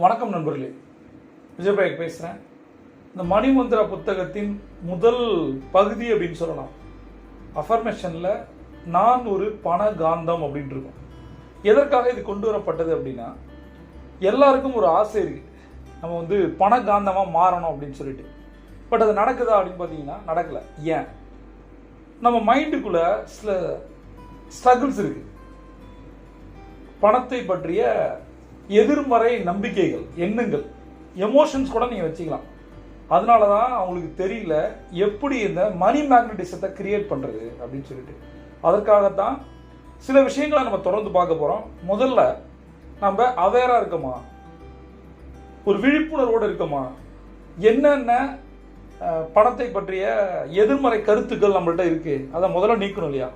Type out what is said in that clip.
வணக்கம் நண்பர்களே, விஜயபாயக் பேசுகிறேன். இந்த மணிமந்திரா புத்தகத்தின் முதல் பகுதி அப்படின்னு சொல்லலாம். அஃபர்மேஷனில் நான் ஒரு பண காந்தம் அப்படின்ட்டு இருக்கும். எதற்காக இது கொண்டு வரப்பட்டது அப்படின்னா, எல்லாருக்கும் ஒரு ஆசை இருக்குது, நம்ம வந்து பண காந்தமாக மாறணும் அப்படின்னு சொல்லிட்டு. பட் அது நடக்குதா அப்படின்னு பார்த்தீங்கன்னா நடக்கலை. ஏன்? நம்ம மைண்டுக்குள்ளே சில ஸ்ட்ரகிள்ஸ் இருக்குது. பணத்தை பற்றிய எதிர்மறை நம்பிக்கைகள், எண்ணங்கள், எமோஷன்ஸ் கூட நீங்கள் வச்சுக்கலாம். அதனால தான் அவங்களுக்கு தெரியல எப்படி இந்த மணி மேக்னட்டிசத்தை கிரியேட் பண்ணுறது அப்படின்னு சொல்லிட்டு. அதற்காகத்தான் சில விஷயங்களை நம்ம தொடர்ந்து பார்க்க போகிறோம். முதல்ல நம்ம அவேராக இருக்கோமா, ஒரு விழிப்புணர்வோடு இருக்கோமா, என்னென்ன பணத்தை பற்றிய எதிர்மறை கருத்துக்கள் நம்மள்கிட்ட இருக்குது, அதை முதல்ல நீக்கணும் இல்லையா.